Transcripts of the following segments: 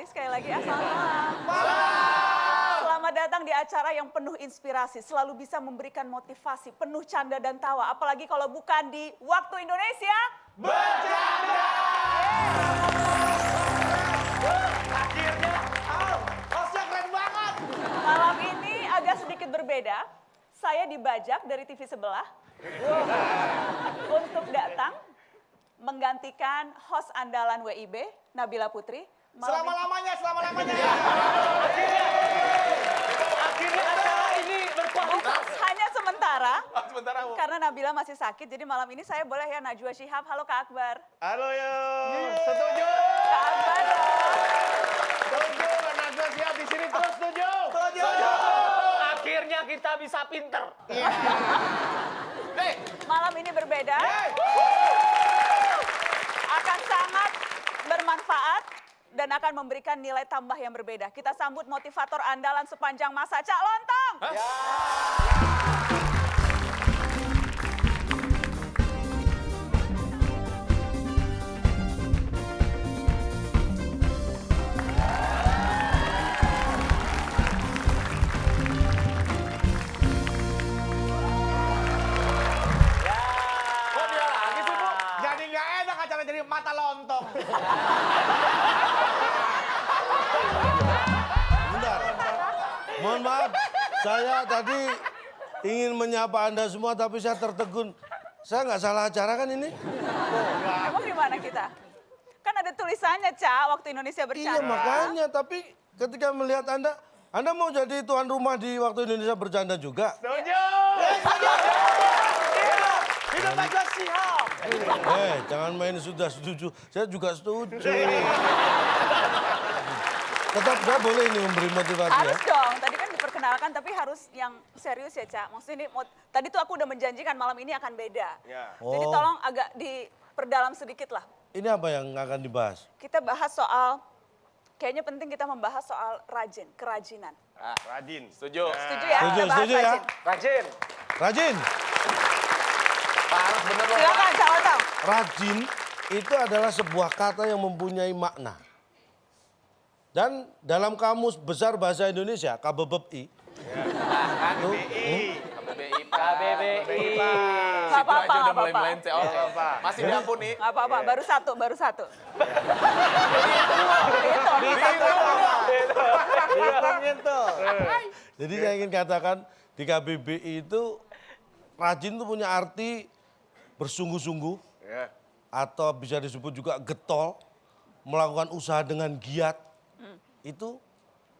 sekali lagi. Selamat malam. Selamat datang di acara yang penuh inspirasi, selalu bisa memberikan motivasi, penuh canda dan tawa. Apalagi kalau bukan di Waktu Indonesia Bercanda! Akhirnya, hostnya keren banget. Malam ini agak sedikit berbeda. Saya dibajak dari TV sebelah untuk datang menggantikan host andalan WIB, Nabila Putri. Selama-lamanya. Akhirnya acara ini berkualitas. Hanya sementara, Sementara, Bu. karena Nabila masih sakit, jadi malam ini saya boleh ya Najwa Shihab. Halo Kak Akbar. Halo, setuju. Kak Akbar dong. Setuju, Najwa Shihab di sini terus setuju. Setuju. Akhirnya kita bisa pinter. Malam ini berbeda. Akan sangat bermanfaat dan akan memberikan nilai tambah yang berbeda. Kita sambut motivator andalan sepanjang masa, Cak Lontong. Kok dia lagi sih, Bu? Jadi nggak enak acara jadi mata lontong. Bentar. Mohon maaf, saya tadi ingin menyapa Anda semua tapi saya tertegun. Saya nggak salah acara kan ini? Emang gimana kita? Kan ada tulisannya, Cak, Waktu Indonesia Bercanda. Iya makanya, tapi ketika melihat Anda mau jadi tuan rumah di Waktu Indonesia Bercanda juga? Setuju. Hidup Najwa Shihab. Jangan main sudah setuju, saya juga setuju. Tetap saya boleh ini memberi motivasi ya? Harus dong, tadi kan diperkenalkan tapi harus yang serius ya, Cak. Maksudnya ini, tadi tuh aku udah menjanjikan malam ini akan beda. Ya. Jadi Oh. tolong agak diperdalam sedikit lah. Ini apa yang akan dibahas? Kita bahas soal, kayaknya penting kita membahas soal kerajinan. Rajin. Setuju. Setuju ya? Setuju, Kita bahas setuju ya. Rajin. Rajin. Parah bener loh. Silakan, Cak Lontong. Rajin itu adalah sebuah kata yang mempunyai makna. Dan dalam Kamus Besar Bahasa Indonesia, KBBI, KBBI. KBBI. Nggak apa-apa, Udah nggak mulai apa-apa. melenceng. Oke. Masih diampuni. Nggak apa-apa, baru satu. jadi saya ingin katakan di KBBI itu rajin itu punya arti bersungguh-sungguh Ya. atau bisa disebut juga getol, melakukan usaha dengan giat. Itu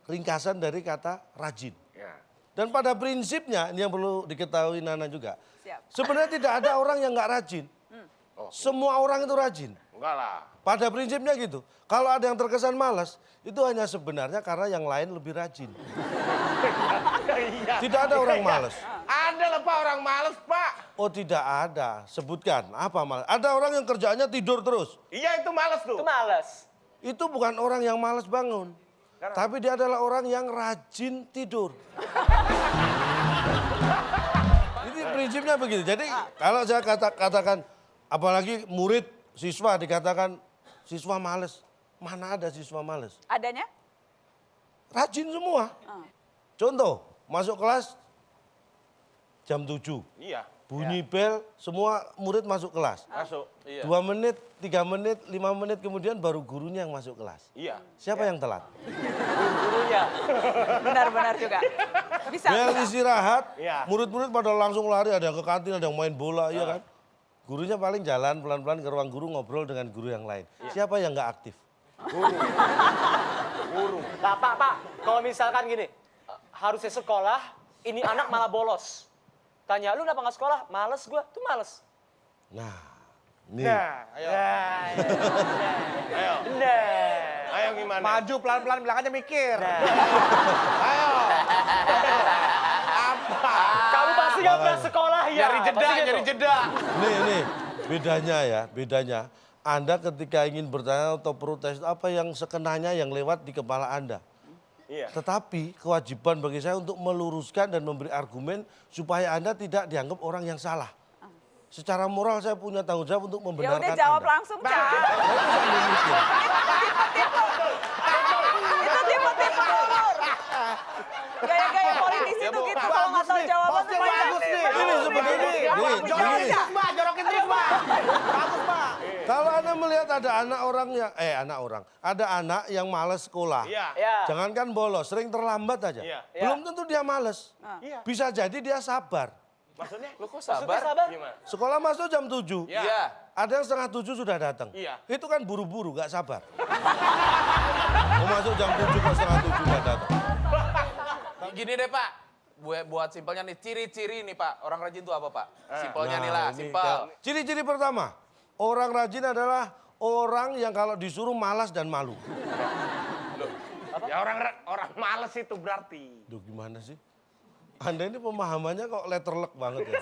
ringkasan dari kata rajin. Ya. Dan pada prinsipnya, ini yang perlu diketahui Nana juga. Siap. Sebenarnya tidak ada orang yang nggak rajin. Semua orang itu rajin. Enggak lah. Pada prinsipnya gitu. Kalau ada yang terkesan malas, itu hanya sebenarnya karena yang lain lebih rajin. Iya. Tidak ada orang malas. Ada lah Pak orang males Pak. Oh tidak ada. Sebutkan. Apa malas? Ada orang yang kerjaannya tidur terus. Iya itu males tuh. Itu males. Itu bukan orang yang malas bangun. Tapi dia adalah orang yang rajin tidur. Ini prinsipnya begitu. Jadi kalau saya katakan, apalagi murid, siswa dikatakan siswa males. Mana ada siswa males? Adanya? Rajin semua. Contoh, masuk kelas jam 7. Iya. Bunyi bel, semua murid masuk kelas. Masuk. Iya. 2 menit, 3 menit, 5 menit kemudian baru gurunya yang masuk kelas. Iya. Siapa yang telat? Gurunya. Benar-benar juga. Bisa. Bel istirahat, Iya. murid-murid pada langsung lari, ada yang ke kantin, ada yang main bola, iya kan? Gurunya paling jalan pelan-pelan ke ruang guru ngobrol dengan guru yang lain. Siapa yang nggak aktif? Guru. Nah, Pak, kalau misalkan gini, harusnya sekolah, ini anak malah bolos. Tanya, lu kenapa nggak sekolah? Males gua, tuh males. Nah, nih. Nah, ayo. Ayo. Nah. Ayo gimana? Maju pelan-pelan belakangnya mikir. Ayo. Apa? Kamu pasti nggak pernah sekolah ya? Nyari jeda, Pasti gitu. nyari jeda. Nih, bedanya. Anda ketika ingin bertanya atau protes, apa yang sekenanya yang lewat di kepala Anda? Iya. Tetapi kewajiban bagi saya untuk meluruskan dan memberi argumen supaya Anda tidak dianggap orang yang salah. Secara moral saya punya tanggung jawab untuk Ya membenarkan udah jawab Anda. langsung, Cak. Saya itu sambil mikir. Nih, Jorokin gini. terus, Mbak. Jorokin terus, Mbak. Bagus, Mbak. Kalau Anda melihat ada ada anak yang malas sekolah. Iya. Ya. Jangankan bolos, sering terlambat aja. Iya. Belum tentu dia males. Iya. Bisa jadi dia sabar. Maksudnya? Lu kok Maksudnya sabar? sabar? Gimana? Sekolah masuk jam 7. Iya. Iya. Ada yang setengah 7 sudah datang. Iya. Itu kan buru-buru, gak sabar. Mau masuk jam 7 kok setengah 7 gak datang. Gini deh Pak, buat simpelnya nih, ciri-ciri nih Pak, orang rajin itu apa Pak? Simpelnya nih lah, ini simpel. Ciri-ciri pertama, orang rajin adalah orang yang kalau disuruh malas dan malu. Ya orang males itu berarti. Duh gimana sih? Anda ini pemahamannya kok letterlek banget ya.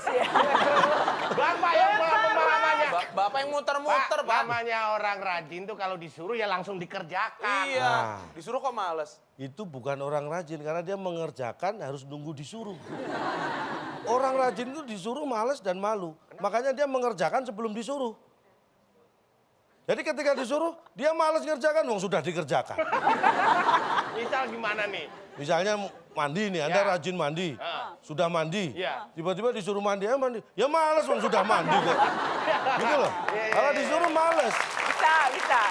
Bapak yang pemahamannya. Bapak yang muter-muter Pak. Namanya orang rajin tuh kalau disuruh ya langsung dikerjakan. Iya, Nah. disuruh kok males. Itu bukan orang rajin karena dia mengerjakan harus nunggu disuruh. Orang rajin itu disuruh malas dan malu. Makanya dia mengerjakan sebelum disuruh. Jadi ketika disuruh, dia malas ngerjakan, wong sudah dikerjakan. Misal gimana nih? Misalnya mandi nih, Anda Ya. rajin mandi. Ah. Sudah mandi. Ya. Tiba-tiba disuruh mandi, ya mandi. Ya males, wong sudah mandi kok. Gitu loh. Kalau disuruh males. Bisa.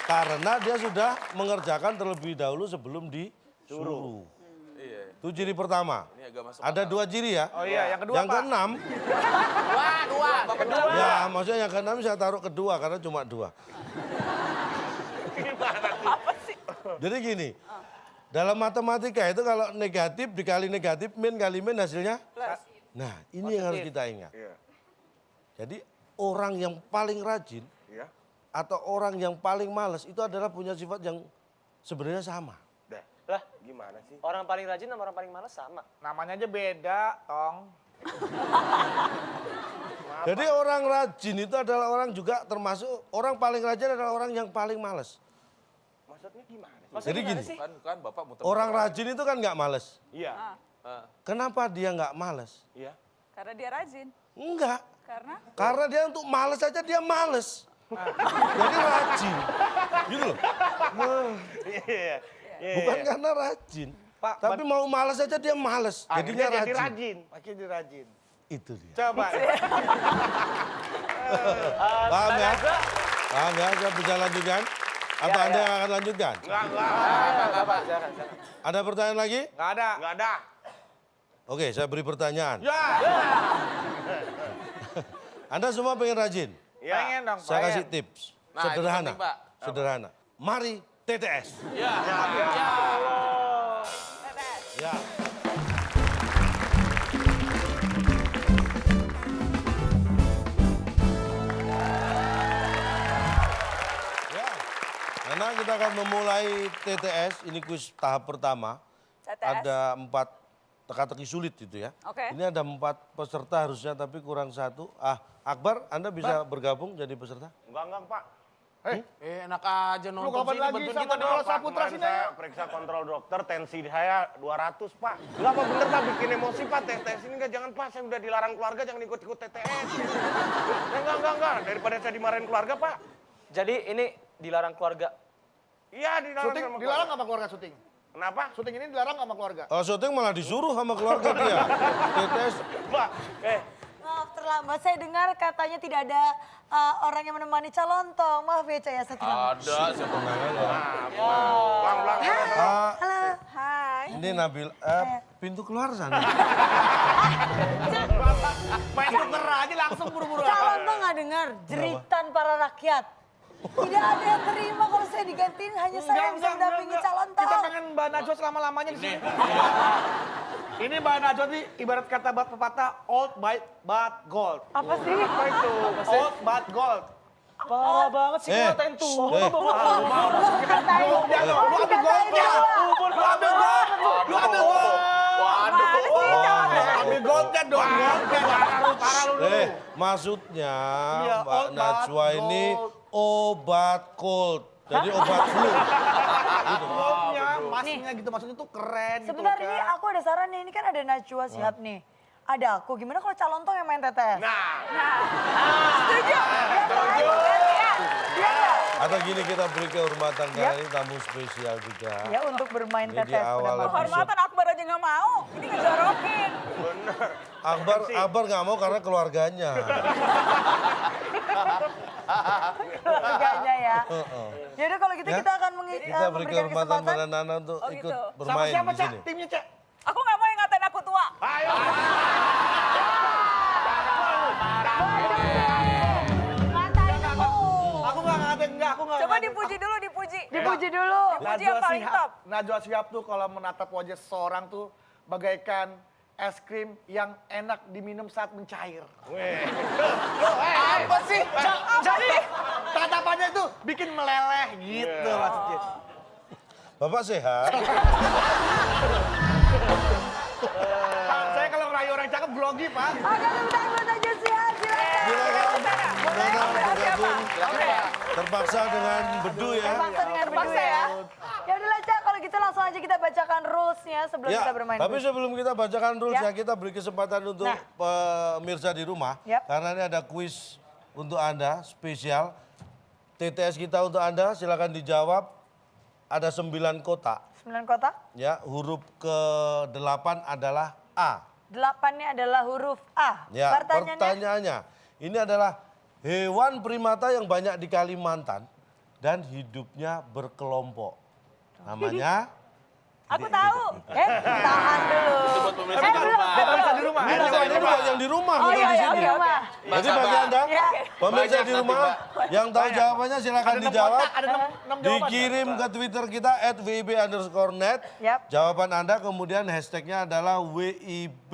Karena dia sudah mengerjakan terlebih dahulu sebelum disuruh. Iya, Itu ciri pertama. ini agak masuk Ada 2 ciri ya. Oh iya, yang kedua, Yang Pak. keenam, Dua, Bapak kedua. ya maksudnya yang keenam saya taruh kedua karena cuma 2. Jadi gini, dalam matematika itu kalau negatif dikali negatif, min kali min hasilnya? Nah ini yang harus kita ingat. Iya. Jadi orang yang paling rajin Iya. atau orang yang paling malas itu adalah punya sifat yang sebenarnya sama. Dah. Lah, Gimana sih? orang paling rajin sama orang paling malas sama. Namanya aja beda, Tong. Jadi orang rajin itu adalah orang juga termasuk orang paling rajin adalah orang yang paling malas. Maksudnya gimana sih? Maksudnya Jadi gimana gini. sih? Kan Bapak muter. Orang rajin itu kan nggak malas. Iya. Ah. Kenapa dia nggak malas? Iya. Karena dia rajin. Enggak. Karena Dia untuk males aja dia males. Jadi rajin. Gitu loh. Iya. Bukan karena rajin. Pak, Tapi mau males aja dia males. Jadinya Akhirnya jadi rajin. rajin. Makin dirajin. Itu dia. Coba. Paham ya? Paham ya? Saya bisa lanjutkan? Atau Anda yang akan lanjutkan? Enggak. Bapak, jangan. Ada pertanyaan lagi? Nggak ada. Enggak ada. Oke, saya beri pertanyaan. Ya. Anda semua pengen rajin? Iya. Pengen dong, Saya pengen. kasih tips. Nah, itu Sederhana. penting, Pak. Sederhana. Mari TTS. Ya. Ya. Ya. Karena kita akan memulai TTS, ini kuis tahap pertama. TTS. Ada 4 teka-teki sulit itu ya. Oke. Ini ada 4 peserta harusnya tapi kurang 1. Akbar, Anda bisa bergabung jadi peserta? Enggak, Pak. Enak aja nonton kapan sini, lagi bantuin sama kita Dewa dong. Saputra Kemarin sini saya ayo. periksa kontrol dokter, tensi saya 200, Pak. Enggak apa bener, Pak, bikin emosi, Pak. TTS ini enggak, jangan, Pak. Saya udah dilarang keluarga, jangan ikut-ikut TTS. Enggak. Daripada saya dimarahin keluarga, Pak. Jadi ini dilarang keluarga. Iya, dilarang Syuting sama dilarang keluarga. sama keluarga syuting. Kenapa? Syuting ini dilarang sama keluarga. Kalau syuting malah disuruh sama keluarga dia. TTS. Mbak, Maaf terlambat, saya dengar katanya tidak ada orang yang menemani Calontong. Maaf ya Caya, saya terlambat. Ada, siapa Blang. Ah, hai. ini Nabil, pintu keluar sana. Main tuker aja langsung buru-buru. Calontong nggak dengar jeritan para rakyat. Tidak ada yang terima kalau saya digantiin, hanya saya yang bisa mendampingi Calontong. Kita pengen Mbak Najwa selama-lamanya di sini. Ini Mbak Najwa nih ibarat kata pepatah old but gold. Apa sih? Apa itu? Old but gold. Parah banget sih, Eh, ngatain tuh. eh. Lu ambil gold ya. Lu ambil gold. Ambil goldnya dong. Parah lu. Maksudnya Iya, Mbak obat Najwa ini gold. obat cold. Jadi obat flu. Goldnya, masnya gitu. Maksudnya tuh keren gitu. Sebentar kan. ini aku ada saran nih, ini kan ada Najwa Shihab nih. Ada aku, gimana kalau Calontong yang main TTS? Nah, Atau gini kita beri kehormatan karena ini tamu spesial juga. Ya untuk bermain Ini di TTS. awal benar-benar. episode. Kehormatan Akbar aja nggak mau. Ini ngejorokin. bener. Akbar nggak mau karena keluarganya. Keluarganya ya. Yaudah kalau gitu kita akan Kita beri memberikan kesempatan pada kesempatan. Nana untuk Oh, ikut gitu. Sama bermain siapa, di Cak? sini. Timnya, Cak? Aku nggak mau yang ngatain aku tua. Ayo. Ngatain aku. Aku nggak ngatain, aku nggak. Coba dipuji dulu, dipuji. Dipuji dulu. Dipuji yang paling top. Najwa Shihab tuh kalau menatap wajah seseorang tuh bagaikan es krim yang enak diminum saat mencair. Apa sih? Jadi tatapannya itu bikin meleleh gitu maksudnya. Bapak sehat? Pak, saya kalau ngerayu orang cakep grogi, Pak. Oke, tepuk tangan buat Najwa Shihab, silakan. Nana bergabung Oke. terpaksa dengan bedu ya. Terpaksa dengan bedu Terpaksa ya. ya. Ya udahlah Cak, kalau gitu langsung aja kita bacakan rules-nya sebelum Ya, kita bermain. tapi sebelum kita bacakan rules Ya. ya, kita beri kesempatan untuk Nah. pemirsa di rumah. Yap. Karena ini ada kuis untuk Anda, spesial. TTS kita untuk Anda, silakan dijawab. Ada 9 kotak. 9 kotak. Ya, huruf ke-8 adalah A. 8-nya adalah huruf A. Ya, Pertanyaannya, pertanyaannya, ini adalah hewan primata yang banyak di Kalimantan dan hidupnya berkelompok. Namanya aku tahu. Tahan dulu. buat pemirsa di belum. rumah. Pemirsa di rumah. ini buat yang di rumah, Oh bukan iya, di iya, sini. di rumah. Jadi Sabar. bagi Anda, Ya. pemirsa Banyak di nanti, rumah, yang tahu jawabannya silakan Ada 6 dijawab. kotak, ada 6 jawaban. Dikirim ke Twitter kita @wib_net. Yap. Jawaban Anda kemudian hashtagnya adalah WIB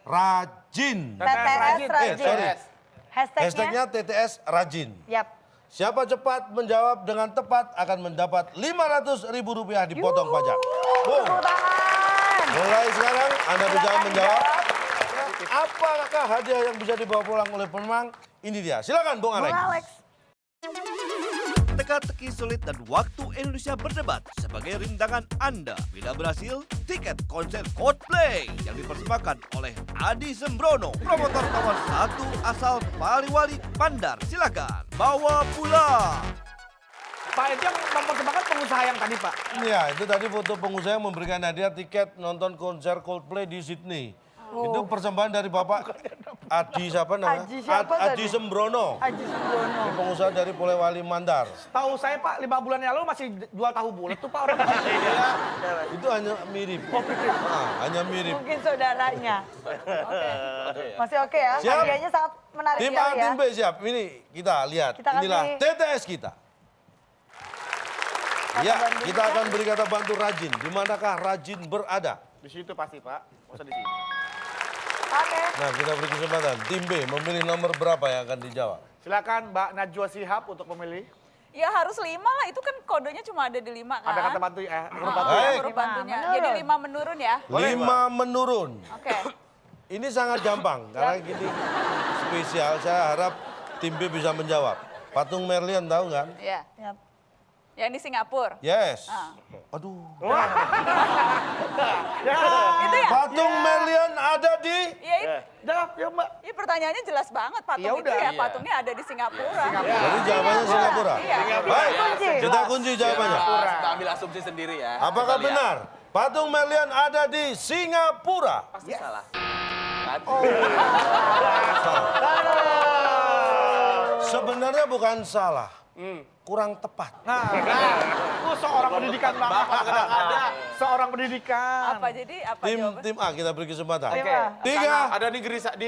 Rajin. TTS Rajin. sorry. Hashtagnya. Hashtagnya TTS Rajin. Yap. Siapa cepat menjawab dengan tepat akan mendapat Rp500.000 dipotong pajak. Boom. Tepuk tangan. Mulai sekarang Anda bisa Silakan menjawab. dijawab. Apakah hadiah yang bisa dibawa pulang oleh pemenang? Ini dia. Silakan Bung Alex. Bung Alex. Teka-teki sulit dan waktu Indonesia berdebat sebagai rintangan Anda. Bila berhasil, tiket konser Coldplay yang dipersembahkan oleh Adi Sembrono, promotor nomor 1 asal Paliwali Bandar. Silakan bawa pulang. Pak, itu yang mempersembahkan pengusaha yang tadi, Pak. Iya, itu tadi foto pengusaha yang memberikan hadiah tiket nonton konser Coldplay di Sydney. Itu persembahan dari Bapak Adi siapa namanya? Aji siapa Adi tadi? Sembrono. Aji Sembrono. Ini pengusaha dari Polewali Mandar. Tahu saya, Pak, 5 bulan yang lalu masih jual tahu bulat tuh, Pak, orang. Itu hanya mirip. Hanya mirip. Mungkin saudaranya. Masih oke ya? Siap. Hadiahnya sangat menarik Tim A, sekali ya. tim B siap. Ini kita lihat. Kita kasih- Inilah TTS kita. Ya, bantu kita akan beri kata bantu Rajin. Di manakah Rajin berada? Di situ pasti, Pak. Nggak usah di sini. Oke. Nah, kita beri kesempatan. Tim B memilih nomor berapa yang akan dijawab? Silakan Mbak Najwa Shihab untuk memilih. Ya harus 5 lah, itu kan kodenya cuma ada di 5 kan. Ada kata bantu, huruf Oh, bantu. Baik. huruf bantunya. Menurun. Jadi 5 menurun ya. 5 menurun. Oke. Ini sangat gampang, karena gini spesial. Saya harap tim B bisa menjawab. Patung Merlion tahu kan? Ya. Yap. Yang di Singapura. Yes. Ah. Aduh. Itu ya? Patung Merlion ada di... Iya, Jawab, ya Mbak. iya pertanyaannya jelas banget. Patung Ya itu udah. ya, Iya. patungnya ada di Singapura. Jadi jawabannya Singapura. Iya. Baik, Kunci. kita kunci jawabannya. Kita ambil asumsi sendiri ya. Apakah Kita lihat. benar patung Merlion ada di Singapura? Pasti salah. Sebenarnya bukan salah, kurang tepat. Nah, seorang pendidikan banget. Seorang pendidikan. Apa jadi? Apa Tim jawaban? tim A kita beri kesempatan. Tim A. 3, Ada di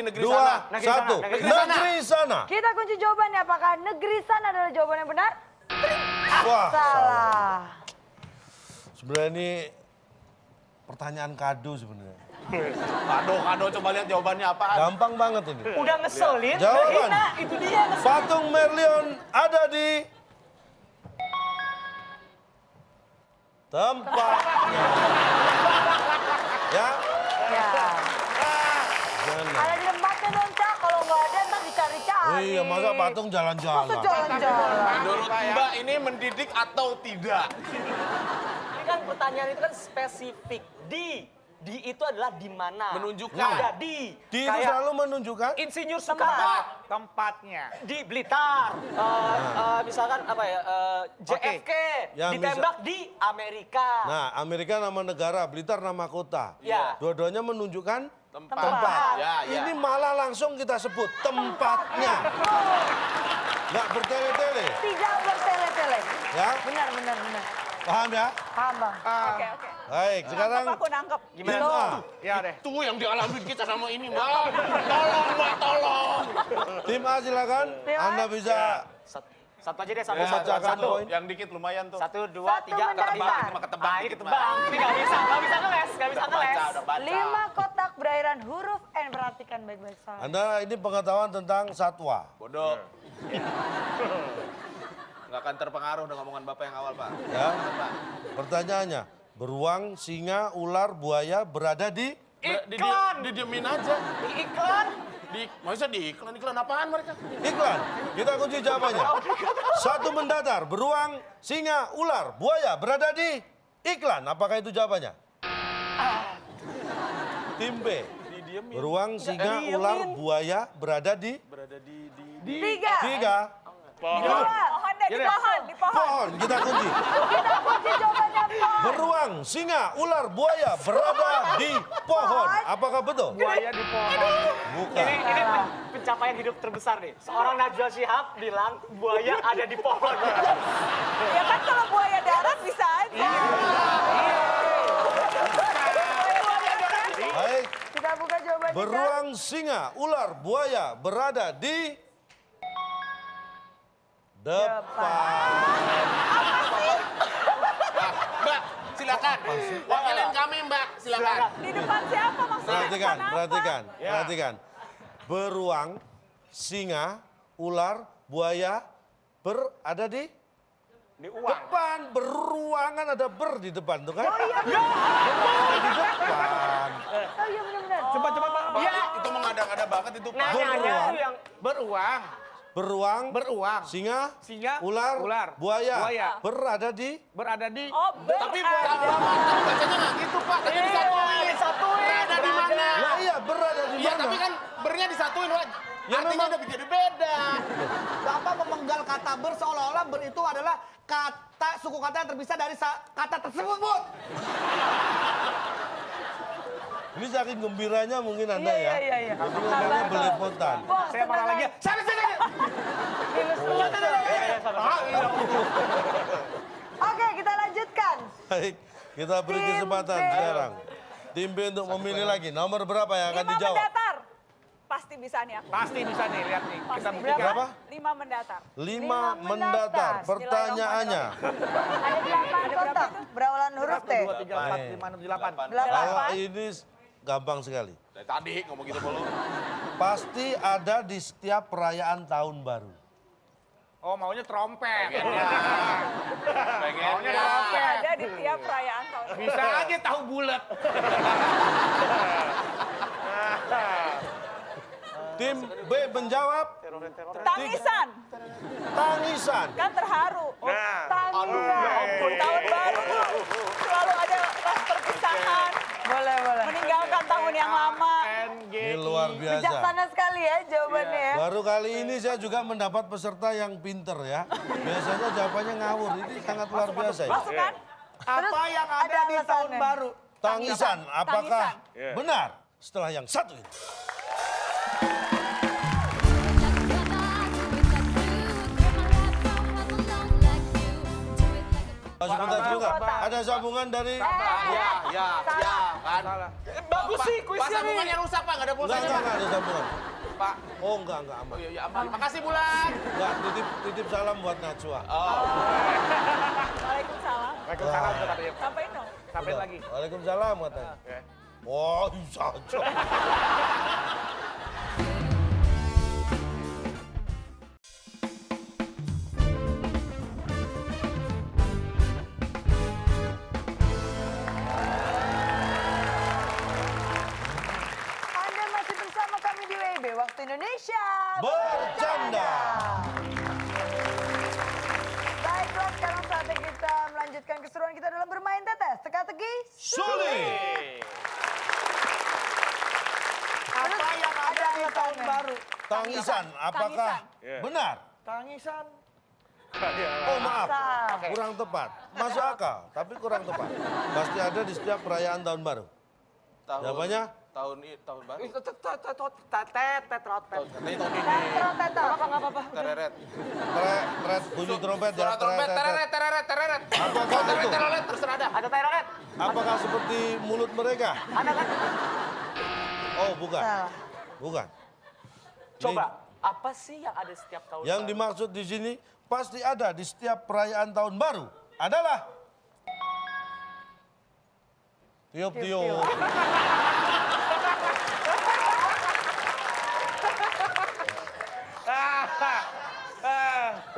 negeri 2, sana. 1. Negeri sana. Kita kunci jawabannya. Apakah negeri sana adalah jawaban yang benar? Wah, Salah. sebenarnya ini pertanyaan kado sebenarnya. Kado, coba lihat jawabannya apa. Gampang banget ini. Udah ngeselin, Jawaban. ngehina, itu dia. Patung Merlion ada di tempatnya. Ya, Ya. jangan. Ada di tempatnya dong, Cak. Kalau nggak ada, ntar dicari-cari. Iya, masa patung Masa jalan-jalan. jalan-jalan? Menurut Mbak ini mendidik atau tidak? Ini kan pertanyaan itu kan spesifik. Di itu adalah di mana. Menunjukkan. Nah, di. Di itu Kayak selalu menunjukkan Insinyur Soekarno Tempatnya. di Blitar. Misalkan apa ya, JFK Ya, ditembak di Amerika. Nah, Amerika nama negara, Blitar nama kota. Ya. Dua-duanya menunjukkan Tempat. Ya, ya. Ini malah langsung kita sebut tempatnya. Nggak bertele-tele. Tidak bertele-tele. Ya, Benar. paham ya? Paham bang. Oke. Baik, sekarang Nangkep aku nangkep. tim A. Ya deh. Itu yang dialami kita sama ini, Mbak. Tolong, Mbak, tolong. Tim A silakan. Tim A. Anda bisa Satu aja deh, satu. membacakan poin. Yang dikit lumayan tuh. 1, 2, 3. mendatar. Cuma ketebak Ah, ini dikit, ketebak. Ini nggak bisa ngeles, nggak bisa ngeles. Udah baca. 5 kotak berairan huruf N. Perhatikan baik-baik salah. Anda ini pengetahuan tentang satwa. Bodoh. Nggak akan terpengaruh dengan omongan Bapak yang awal, Pak. Ya. Pertanyaannya, beruang, singa, ular, buaya berada di Didiemin aja. Iklan. Masa di iklan apaan mereka? iklan. Kita kunci jawabannya. 1 mendatar, beruang, singa, ular, buaya berada di iklan. Apakah itu jawabannya? Tim B. Beruang, singa, ular, buaya berada di 3. 3. Pohon deh, di pohon. Pohon, kita kunci. Kita kunci jawabannya pohon. Beruang, singa, ular, buaya berada di pohon. Apakah betul? Buaya di pohon. Bukan. Ini pencapaian hidup terbesar nih. Seorang Najwa Shihab bilang buaya ada di pohon. Ya kan kalau buaya darat bisa aja. Baik. Kita buka jawabannya. Kak. Beruang, singa, ular, buaya berada di depan. Mbak, silakan. Wakilin kami, Mbak. Silakan. Di depan siapa maksudnya? Perhatikan, Depan apa? perhatikan, perhatikan. Beruang, singa, ular, buaya berada di depan. Beruangan ada ber di depan tuh kan? Oh iya. Di depan. Oh iya benar-benar. Coba Pak. Ya, itu mengada-ngada banget itu, Pak. Nanya tuh yang Beruang. Beruang, singa, ular, buaya, berada di Berada di. Oh, Tapi bacanya nggak gitu, Pak. Tadi disatuin. Berada di mana? Lah iya berada di Iya, mana? tapi kan bernya disatuin, Pak. Artinya udah jadi beda. Bapak memenggal kata ber seolah-olah ber itu adalah kata suku kata yang terpisah dari kata tersebut, Bu. Ini saking gembiranya mungkin Anda ya. Iya. Jadi ngomongnya belepotan. Bos, Saya marah lagi. Saya Oke, kita lanjutkan. Baik, kita beri Tim kesempatan B. sekarang. Tim B untuk memilih lagi. Nomor berapa yang akan 5 dijawab? mendatar. Pasti bisa nih aku. Pasti bisa nih, lihat nih. Kita Pasti. buktikan. Berapa? 5 mendatar. 5 mendatar. mendatar. Pertanyaannya, Ada 8 kotak berawalan huruf T. 1, 2, 3, 4, 5, 6, 7, 8. kalau ini gampang sekali. Dari tadi ngomong gitu mulu. Pasti ada di setiap perayaan tahun baru. Oh, maunya trompet. Pengennya. Ada di tiap perayaan tahun. Bisa aja tahu bulat. Tim B menjawab Tangisan. tangisan. Kan terharu. Tangisan. Tahun baru selalu ada rasa perpisahan. Boleh. Meninggalkan tahun yang lama. Ini luar biasa. Bijaksana sekali ya jawabannya ya. Baru kali ini saya juga mendapat peserta yang pinter ya. Biasanya jawabannya ngawur. Ini sangat luar biasa ya. Masuk kan? Apa yang ada ada di tahun alasannya. baru? Tangisan, apakah Tangisan. benar? Setelah yang satu ini. Sebentar juga. Ada sambungan dari... Ya. Kan. bagus sih Pak, kuisnya nih. sambungannya rusak, Pak. Nggak ada pulsanya, Enggak Pak. ada sambungan. Pak. Oh, enggak aman. Oh iya, aman. Makasih, Bulan. Enggak, titip salam buat Najwa. Waalaikumsalam. Waalaikumsalam tuh katanya. Sampaiin dong. Sampai Udah. lagi. Waalaikumsalam katanya. Oh, bisa aja. Anda masih bersama kami di WIB Waktu Indonesia Bercanda. Baiklah, sekarang saatnya kita melanjutkan keseruan kita dalam bermain tetes teka-teki Sulit. Apa yang ada di tahun baru? Tangisan, apakah Tangisan. benar? Tangisan. Oh maaf, Sah. kurang tepat. Masuk akal, tapi kurang tepat. Pasti ada di setiap perayaan tahun baru. Jawabannya? Tahun baru. Tetet rotet. Katanya tahun ini. Nggak apa-apa. Tereret. Teret, bunyi trompet ya. Suara trompet, tereret, tereret, tereret. Apakah Tereret, itu? tereret, terserah dah. Ada teroret. Apakah seperti mulut mereka? Ada kan? Oh, bukan. Salah. Bukan. Coba, apa sih yang ada setiap tahun? Yang baru? dimaksud di sini pasti ada di setiap perayaan tahun baru adalah tiup-tiup.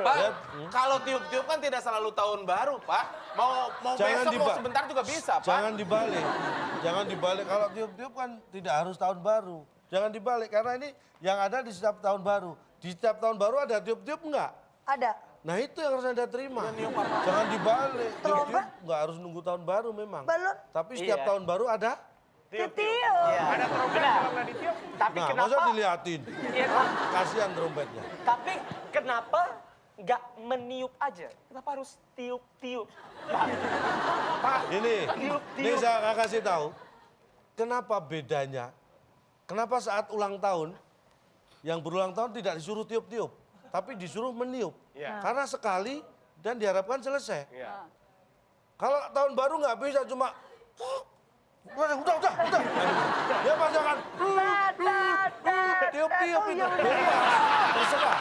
Pak, Ya, kalau tiup-tiup kan tidak selalu tahun baru, Pak. Mau besok, mau sebentar juga bisa, Pak. Jangan dibalik. Jangan dibalik. Kalau tiup-tiup kan tidak harus tahun baru. Jangan dibalik karena ini yang ada di setiap tahun baru. Di setiap tahun baru ada tiup-tiup enggak? Ada. Nah itu yang harus Anda terima. Jangan dibalik. Tiup-tiup nggak harus nunggu tahun baru memang. Balon. Tapi setiap Iya. tahun baru ada. Tiup-tiup. Ada trompet kalau nggak ditiup. Tapi Nah, kenapa? masa diliatin? Iya, Pak. Kasihan trompetnya. Tapi kenapa nggak meniup aja? Kenapa harus tiup-tiup? Ini Tiup-tiup. saya akan kasih tahu. Kenapa bedanya? Kenapa saat ulang tahun, yang berulang tahun tidak disuruh tiup-tiup, tapi disuruh meniup. Iya. Karena sekali dan diharapkan selesai. Iya. Kalau tahun baru nggak bisa cuma, udah. Ya pas jangan, tiup-tiup itu. Terserah.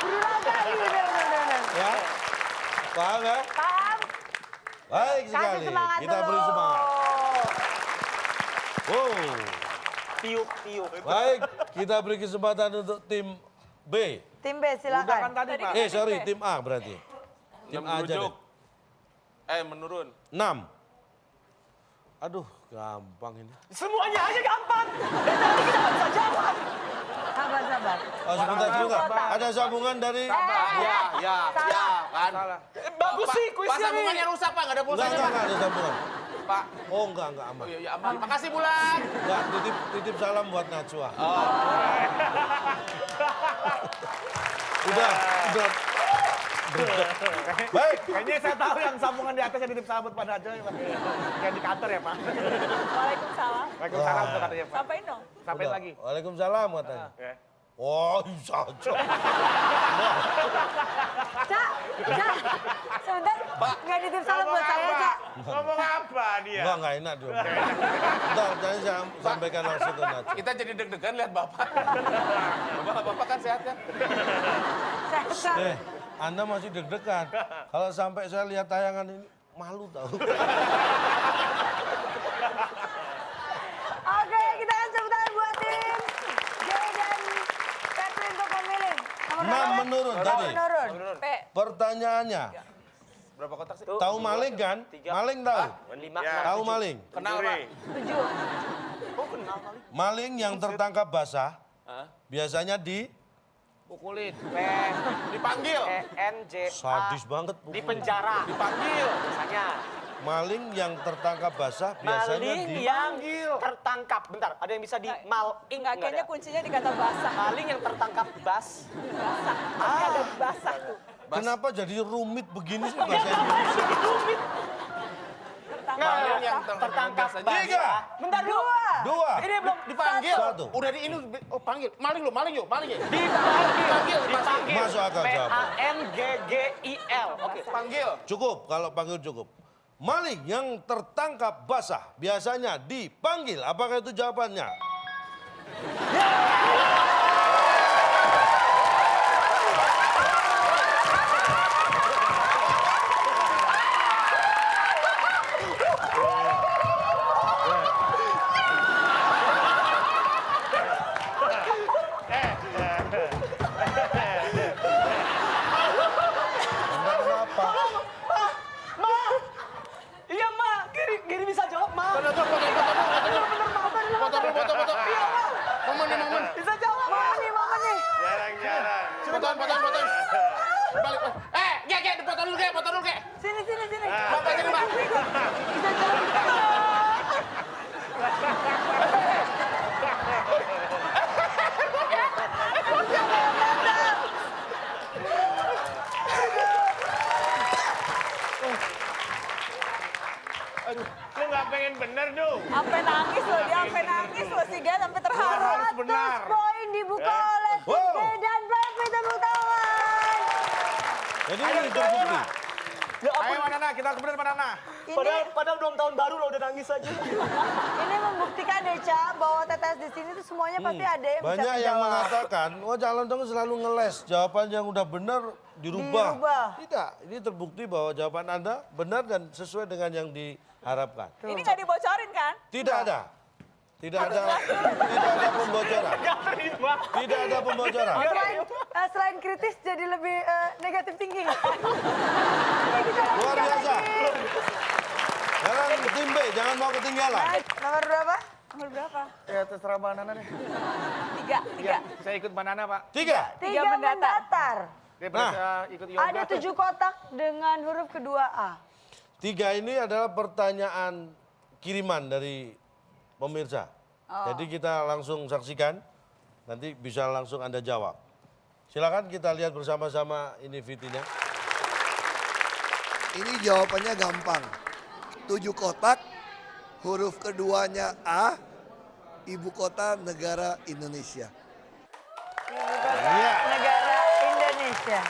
Ya, paham ya? Paham? Baik Kasih sekali. semangat Kita dulu. beri semangat. Wow. Tiup-tiup. Baik, kita beri kesempatan untuk tim B. Tim B Udah kan silakan. tadi, Pak. Sorry, tim A berarti. Tim 6 A aja gerujuk. deh. Menurun. 6. Aduh, gampang ini. Semuanya aja gampang. Dari tadi kita nggak bisa jawab. Sabar. Oh, sebentar. Ada sambungan dari... Ya, kan. Salah. Bagus Pak, sih Pak, kuisnya nih. sambungannya rusak, Pak. Nggak ada pulsanya, Enggak Pak. ada sambungan. Pak. Oh, enggak aman. Ya, aman. Makasih, Bulan. Enggak, titip salam buat Najwa. Udah. Baik. Kayaknya saya tahu yang sambungan di atas yang ditip sahabat Pak Najwa ya, Pak. Yang di kantor ya, Pak. Waalaikumsalam. Waalaikumsalam tuh katanya, Pak. Sampaiin dong. Sampai Udah. lagi. Waalaikumsalam katanya. Ya. Oh, bisa aja. Cak, sebentar. Nggak nitip salam buat saya, Cak. Ngomong apa dia? Enggak enak dia. Bentar, saya sampaikan langsung ke Najwa. Kita jadi deg-degan lihat Bapak. Bapak kan sehat kan? Saya Anda masih deg-degan. Kalau sampai saya lihat tayangan ini, malu tahu. Oke, kita akan tepuk tangan buat tim J dan Catherine untuk memilih. Nomor 6 menurun tadi. Menurun. P. Pertanyaannya, Berapa kotak sih? tahu maling kan? Maling tahu? 5, Ya. Tahu maling? Kenal, Pak. 7. Oh, kenal kali. Maling yang tertangkap basah biasanya Pukulin. Dipanggil. ENJ. sadis banget. Di penjara. Dipanggil. Biasanya. Maling yang tertangkap basah biasanya Maling yang tertangkap. Bentar, ada yang bisa di maling? Enggak, kayaknya kuncinya di kata basah. Maling yang tertangkap bas. Basah. Pasti ada basah tuh. Kenapa jadi rumit begini sih bahasa Indonesia? Maling yang tertangkap biasanya. basah. Tiga. Bentar dulu. 2. Ini belum Dipanggil. Satu. Udah di ini. Oh, panggil. Maling lu, maling yuk, maling yuk. dipanggil. Masuk akal, jawaban. PANGGIL. Oke. Panggil. Cukup, kalau panggil cukup. Maling yang tertangkap basah biasanya dipanggil. Apakah itu jawabannya? Anda kenapa? Iya, Ma. Giri bisa jawab, Ma. Foto. Momen. Bisa jawab, Ma. Momen nih. Jarang-jarang. Foto. Balik. Gek, foto dulu, Gek. Sini. Bapak sini, Pak. Lu nggak pengen bener, Du? Sampai nangis loh, dia sampai nangis loh si Get, sampai terharu. Harus benar. 100 poin dibuka oleh tim Wow. B dan Pepe, tepuk tangan. Jadi ini terbukti. Ya Ayo ampun, Manana, kita kemudian Manana. padahal belum tahun baru lo udah nangis aja. Ini membuktikan Deca bahwa TTS di sini tuh semuanya pasti ada yang bisa Banyak yang menjawab. mengatakan, oh calon dong selalu ngeles. Jawaban yang udah benar dirubah. Dirubah. Tidak, ini terbukti bahwa jawaban Anda benar dan sesuai dengan yang diharapkan. Ini nggak dibocorin kan? Tidak ada. Tidak ada pembocoran. Tidak ada pembocoran. Selain kritis jadi lebih negatif thinking. Ini kita Luar lanjutkan biasa. lagi. Sekarang tim B, jangan mau ketinggalan. Nomor berapa? Nomor berapa? Ya terserah Manana deh. 3. Iya, saya ikut Manana, Pak. 3. 3 mendatar. mendatar. Daripada Nah. saya ikut yoga. Ada 7 kotak dengan huruf kedua A. 3 ini adalah pertanyaan kiriman dari pemirsa. Jadi kita langsung saksikan, nanti bisa langsung Anda jawab. Silakan kita lihat bersama-sama ini VT-nya. Ini jawabannya gampang. 7 kotak, huruf keduanya A, ibu kota negara Indonesia. Iya. Negara Indonesia.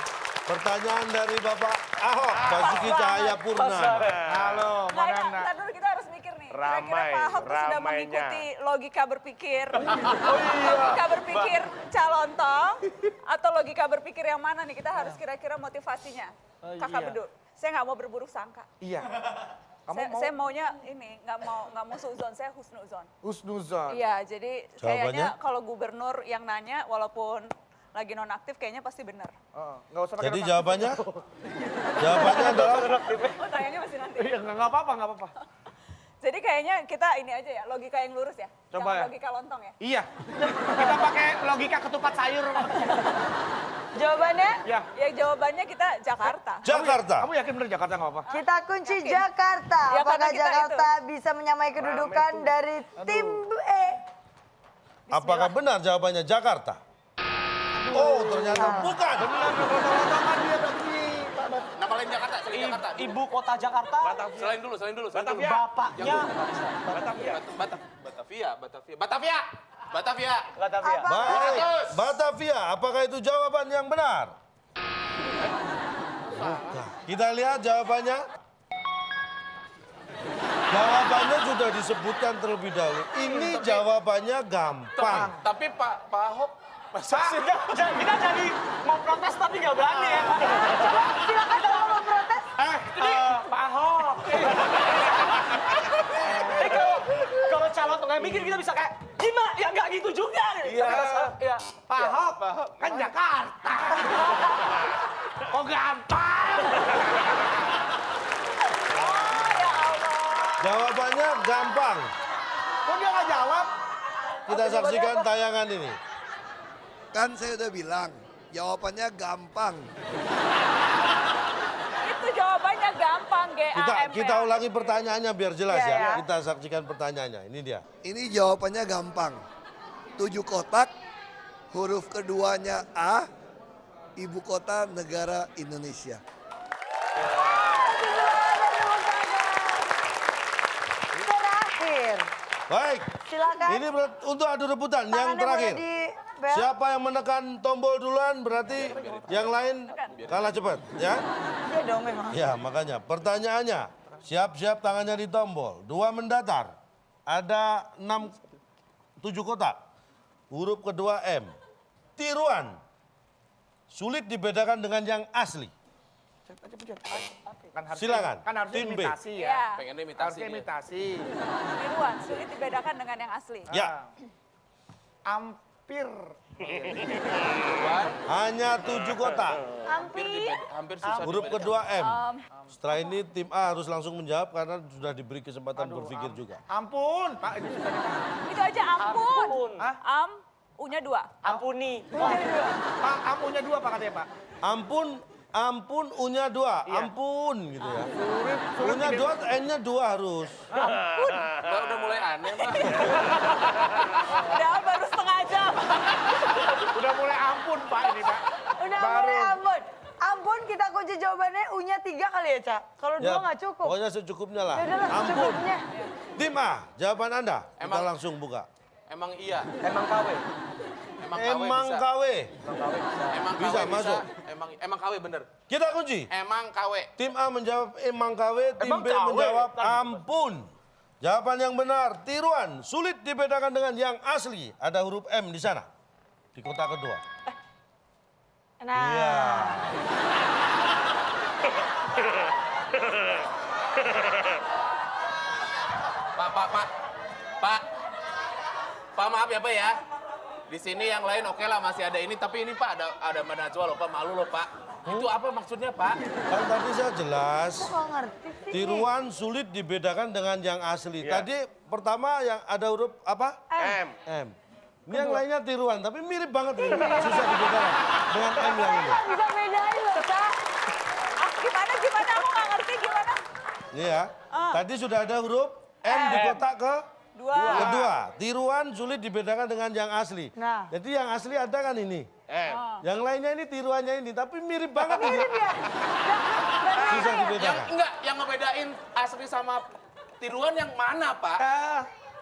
Pertanyaan dari Bapak Ahok, Basuki Cahayapurnama. Halo, Manana. Ntar dulu kita harus mikir nih. Kira-kira Ramai, Pak Ahok tuh sudah ramainya. mengikuti logika berpikir. Logika berpikir calontong atau logika berpikir yang mana nih? Kita harus kira-kira motivasinya. Kakak iya. Bedul, saya nggak mau berburuk sangka. Iya. Saya maunya ini nggak mau suzon, saya husnuzon. Husnuzon. Iya, jadi Jawabannya? kayaknya kalau gubernur yang nanya walaupun lagi nonaktif kayaknya pasti benar. Nggak usah pakai Jadi nota. jawabannya? Jawabannya adalah Oh, tanyanya masih nanti. Iya, nggak apa-apa, nggak apa-apa. Jadi kayaknya kita ini aja ya, logika yang lurus ya. Coba Jangan ya. logika lontong ya. Iya. Kita pakai logika ketupat sayur. Jawabannya? Ya. Ya jawabannya kita Jakarta. Jakarta. Kamu yakin bener Jakarta nggak apa? Kita kunci Jakarta. Ya, karena Apakah kita Jakarta bisa menyamai kedudukan dari tim E? Apakah benar jawabannya Jakarta? Oh, ternyata bukan. Lontong-lontongan dia tadi. Nama lain Jakarta, selain Jakarta. Ibu kota Jakarta, Selain dulu. Batavia. bapaknya Batavia. Batavia. Batavia. Baik, Batavia, apakah itu jawaban yang benar? Bukan. Kita lihat jawabannya. Jawabannya sudah disebutkan terlebih dahulu. Ini jawabannya gampang. Tapi Pak Ahok Kita jadi mau protes tapi nggak berani ya. Silakan kalau mau protes. Pak Ahok. Kalau calon nggak mikir kita bisa kayak gimana? Ya nggak gitu juga. Iya. Iya. Pak Ahok. Kan Jakarta. Kok gampang? Jawabannya gampang. Kok dia nggak jawab? Kita saksikan tayangan ini. Kan saya udah bilang, jawabannya gampang. Itu jawabannya gampang, Kita ulangi pertanyaannya biar jelas Iya, ya. ya. Kita saksikan pertanyaannya. Ini dia. Ini jawabannya gampang. 7 kotak, huruf keduanya A, ibu kota negara Indonesia. Terakhir. Baik. Silakan. Ini untuk adu rebutan yang Tangannya terakhir. boleh di bel. Siapa yang menekan tombol duluan berarti yang lain kalah cepat, ya? Iya dong memang. Ya, makanya pertanyaannya, siap-siap tangannya di tombol. 2 mendatar. Ada 7 kotak. Huruf kedua M. Tiruan. Sulit dibedakan dengan yang asli. Kan harusnya- Silakan, Kan harusnya tim B. imitasi ya. Ya, pengennya imitasi. Harusnya dia. imitasi. tiruan, sulit dibedakan dengan yang asli. Ya, Hampir. hanya 7 kotak. Hampir susah Huruf dibedakan. kedua M. Setelah ini tim A harus langsung menjawab karena sudah diberi kesempatan berpikir juga. Ampun, Pak. Ini sudah ditanya. Itu aja ampun. Ampun. Am, U-nya 2. Ampuni. Pak, ampunya 2 Pak katanya Pak. Ampun, U-nya 2. Iya. Ampun gitu ya. Sulit U-nya 2, N-nya 2 harus. Mbak udah mulai aneh, Mbak. Udah baru setengah jam. Udah mulai ampun Pak ini Pak. Udah Baru. mulai ampun. Ampun ampun, kita kunci jawabannya U-nya 3 kali ya, Cak. Kalau 2 nggak cukup. Pokoknya secukupnya lah. Ya udahlah, Ampun. secukupnya. Tim A, jawaban Anda. Kita Emang- langsung buka. Emang iya. Emang KW. Emang bisa. KW. Emang Bisa, KW masuk. Emang KW bener. Kita kunci. Emang KW. Tim A menjawab emang KW, tim Emang B KW? menjawab ampun. Jawaban yang benar, tiruan sulit dibedakan dengan yang asli. Ada huruf M di sana. Di kotak kedua. Nah, Iya. Pak maaf ya Pak ya. Di sini yang lain oke lah masih ada ini, tapi ini Pak ada Mbak Najwa loh Pak, malu loh Pak. Itu apa maksudnya Pak? Kan tadi saya jelas. kok nggak ngerti sih? Tiruan sulit dibedakan dengan yang asli. Iya. Tadi pertama yang ada huruf apa? M. M. Ini yang lainnya tiruan, tapi mirip banget ini. Susah dibedakan dengan M yang ini. Nggak bisa bedain loh, Cak. Gimana? Aku nggak ngerti gimana. Ini ya. Tadi sudah ada huruf M di kotak kedua. Tiruan sulit dibedakan dengan yang asli. Nah. Jadi yang asli ada kan ini. M. Yang lainnya ini tiruannya ini, tapi mirip banget ini. Mirip ya? Susah dibedakan. Yang ngebedain asli sama tiruan yang mana Pak?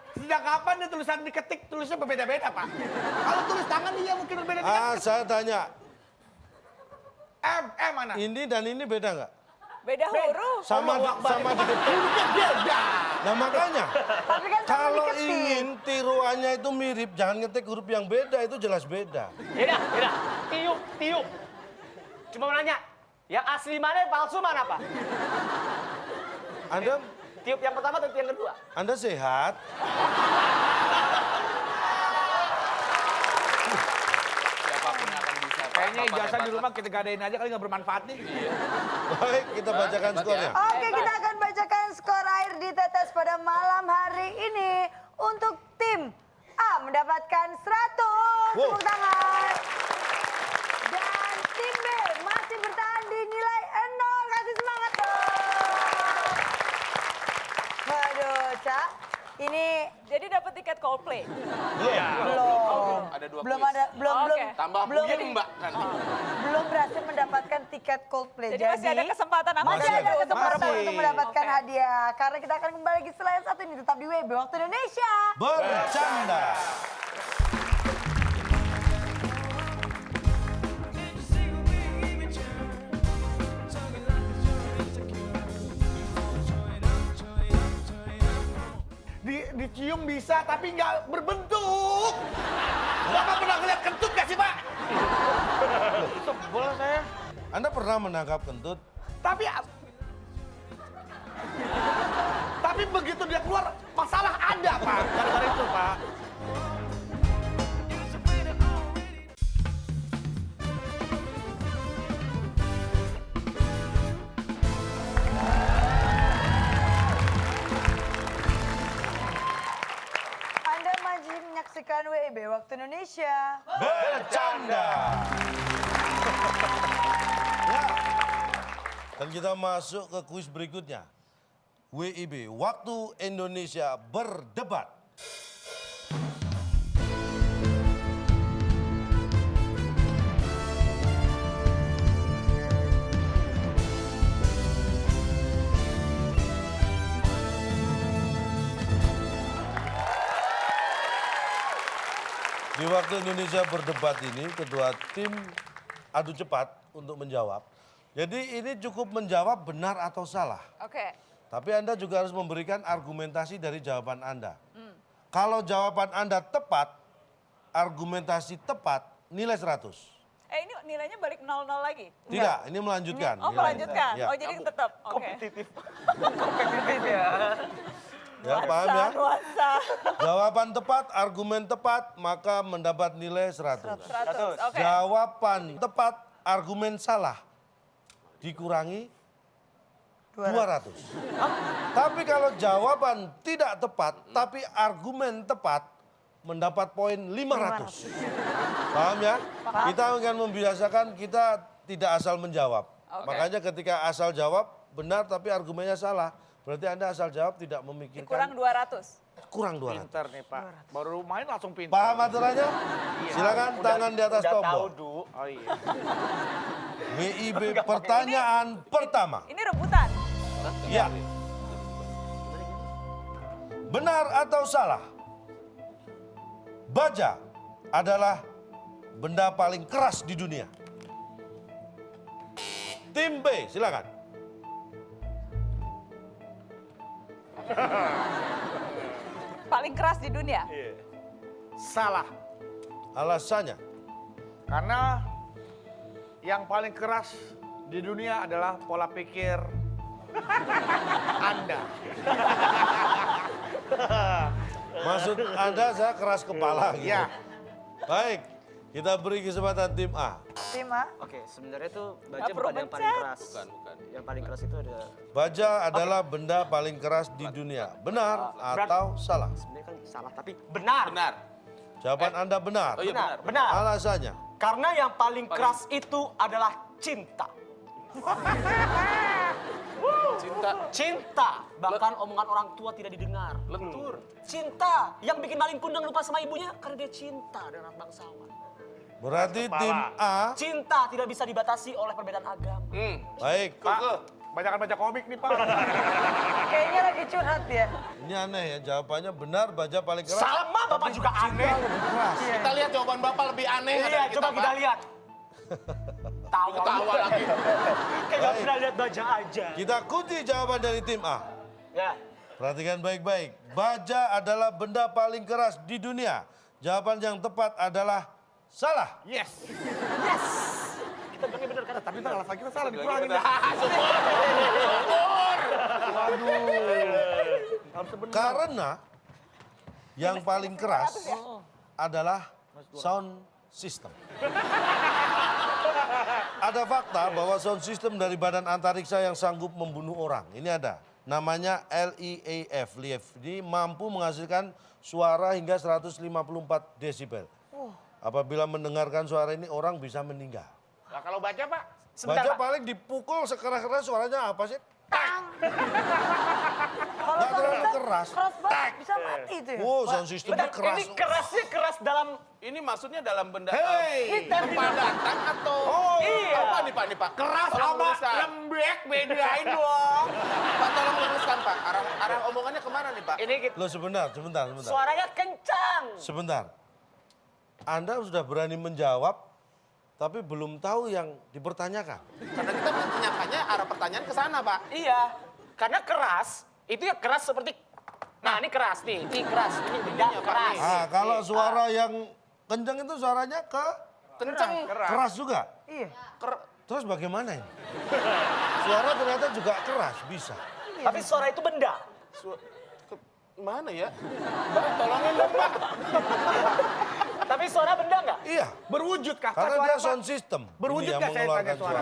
Sejak kapan nih tulisan diketik tulisnya berbeda-beda, Pak? Kalau tulis tangan iya mungkin berbeda dikit. Saya tanya, M mana? ini dan ini beda nggak? Beda huruf. Sama diketik. Beda. Nah makanya, Tapi kan sama kalau diketik. ingin tiruannya itu mirip, jangan ngetik huruf yang beda, itu jelas beda. Yaudah. Tiup. Cuma mau nanya, yang asli mana, yang palsu mana, Pak? Anda Tiup yang pertama atau tiup yang kedua? Anda sehat? Siapapun yang akan bisa Pak. Kayaknya Bapak ijazah hebat, di rumah kita gadain aja kali nggak bermanfaat nih. Baik, kita bacakan hebat skornya. ya. Oke, kita akan bacakan skor air di tetes pada malam hari ini. Untuk tim A mendapatkan 100. Wow. Tepuk tangan. Dan tim B masih bertahan di nilai 0. Kasih semangat dong. Waduh, Cak. Ini Jadi dapat tiket Coldplay. belum. Ada 2 Belum kuis. ada, belum, Oke. belum. Tambah belum, puyeng Mbak nanti. belum berhasil mendapatkan tiket Coldplay. Jadi masih ada kesempatan aku Masih Masih ada ada. kesempatan Masih. untuk mendapatkan Oke. hadiah. Karena kita akan kembali lagi setelah yang satu ini tetap di WB Waktu Indonesia. Bercanda. Dicium bisa tapi nggak berbentuk. Bapak pernah ngeliat kentut gak sih, Pak? Sebel saya. Anda pernah menangkap kentut? Tapi begitu dia keluar, masalah ada, Pak. Gara-gara itu, Pak. Anda masih menyaksikan WIB Waktu Indonesia. Bercanda. Ya. Dan kita masuk ke kuis berikutnya. WIB, Waktu Indonesia berdebat. Di Waktu Indonesia berdebat ini, kedua tim adu cepat untuk menjawab. Jadi ini cukup menjawab benar atau salah. Oke. Tapi Anda juga harus memberikan argumentasi dari jawaban Anda. Kalau jawaban Anda tepat, argumentasi tepat, nilai 100. Ini nilainya balik 0-0 lagi? Tidak, ini melanjutkan. Oh, nilainya. melanjutkan. Ya. Oh, jadi tetap. Oke. Kompetitif ya. Ya, paham ya? Nuansa. Jawaban tepat, argumen tepat, maka mendapat nilai 100. 100. Oke. Jawaban tepat, argumen salah, dikurangi 200. Tapi kalau jawaban tidak tepat, tapi argumen tepat, mendapat poin 500. Paham ya? Kita akan membiasakan kita tidak asal menjawab. Oke. Makanya ketika asal jawab, benar tapi argumennya salah, Berarti Anda asal jawab tidak Kurang memikirkan 200. kurang 200. Pinter nih Pak. Baru main langsung pinter. Paham aturannya? Silakan tangan di atas Udah tahu, tombol. Du. Oh iya. WIB pertanyaan pertama. Ini rebutan. Ya. Benar atau salah? Baja adalah benda paling keras di dunia. Tim B, silakan. Paling keras di dunia. Salah. Alasannya? Karena yang paling keras di dunia adalah pola pikir Anda. Maksud Anda saya keras kepala gitu. Ya. Baik, kita beri kesempatan tim A. Tim A. Oke, sebenarnya tuh baja Nggak perlu bukan yang paling pencet. keras. Bukan. Yang paling keras itu ada Baja adalah benda paling keras di dunia. Benar atau salah? sebenarnya kan salah tapi benar. Benar. Jawaban Anda benar. Oh iya benar. Benar. Alasannya? Karena yang paling keras itu adalah cinta. Cinta. Cinta. Bahkan omongan orang tua tidak didengar. Lentur. Cinta. Yang bikin maling kundang lupa sama ibunya karena dia cinta dan anak bangsawan. Berarti tim A. Cinta tidak bisa dibatasi oleh perbedaan agama. Baik, Pak, banyakan baca komik nih Pak. Kayaknya lagi curhat ya. ini aneh ya. Jawabannya benar, baja paling keras. Sama Bapak juga aneh. Lebih keras. Kita lihat jawaban Bapak lebih aneh Iya, dari coba kita Pak. lihat. Tawa. Ketawa lagi. Kayak gak pernah lihat baja aja. Kita kunci jawaban dari tim A. Ya. Perhatikan baik-baik. Baja adalah benda paling keras di dunia. Jawaban yang tepat adalah salah. Yes. Kita bilangnya bener kan? Tapi kita alasan kita salah dikurangin. Karena yang paling keras adalah sound system. Ada fakta bahwa sound system dari badan antariksa yang sanggup membunuh orang. Ini ada. Namanya LEAF. Ini mampu menghasilkan suara hingga 154 desibel. Apabila mendengarkan suara ini orang bisa meninggal. Nah, kalau baca Pak? Sebentar, Baja Pak. paling dipukul sekeras-keras suaranya apa sih? Kalau Nggak terlalu sound keras. keras banget bisa mati itu ya. Wow, sound systemnya Bentar, keras. ini kerasnya keras dalam... Ini maksudnya dalam benda Hei. kepadatan atau iya. apa nih Pak? Nih Pak. Keras Tolong sama luruskan. lembek bedain dong. Pak tolong luruskan Pak. Arah omongannya kemana nih Pak? Ini Loh sebentar. suaranya kencang. Sebentar. Anda sudah berani menjawab, tapi belum tahu yang dipertanyakan. Karena kita menanyakannya arah pertanyaan ke sana Pak. Iya. Karena keras, itu ya keras seperti... Nah, ini keras nih. Ini keras. Ini benda keras. Ah, kalau suara yang kencang itu suaranya Kenceng. keras juga. Iya. Terus bagaimana ini? Suara ternyata juga keras, bisa. Tapi suara itu benda. Mana ya? Pak, tolongin dong Pak. Tapi suara benda nggak? Iya, Berwujud kah? karena suara, dia Pak? sound system. Berwujud Ini yang nggak saya mengeluarkan tanya suara?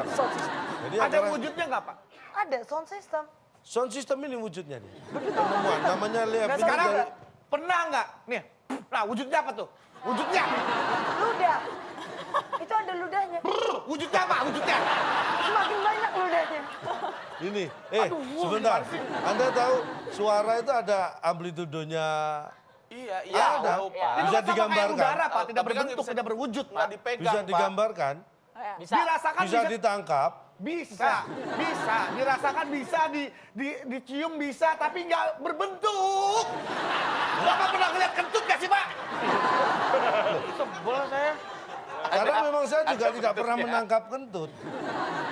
Jadi Ada antara- wujudnya nggak Pak? Ada sound system. sound system ini wujudnya nih. Penemuan namanya Leaf. Nah ini sekarang dari- pernah nggak? Nih, nah wujudnya apa tuh? Wujudnya. Ludah. Itu ada ludahnya. Wujudnya apa? Wujudnya. Semakin banyak ludahnya. Ini, sebentar. Anda tahu suara itu ada amplitudonya. Iya, Ada. tahu, Pak. Bisa Itu sama kayak digambarkan. udara Pak, tidak Tapi kan berbentuk, bisa- tidak berwujud Pak Pak. dipegang Bisa Pak. digambarkan, Bisa. Dirasakan bisa ditangkap. bisa, dirasakan bisa, dicium bisa, tapi nggak berbentuk. Bapak pernah ngeliat kentut nggak sih Pak? Sebel saya. Karena memang saya juga ada tidak pernah bentuknya. menangkap kentut.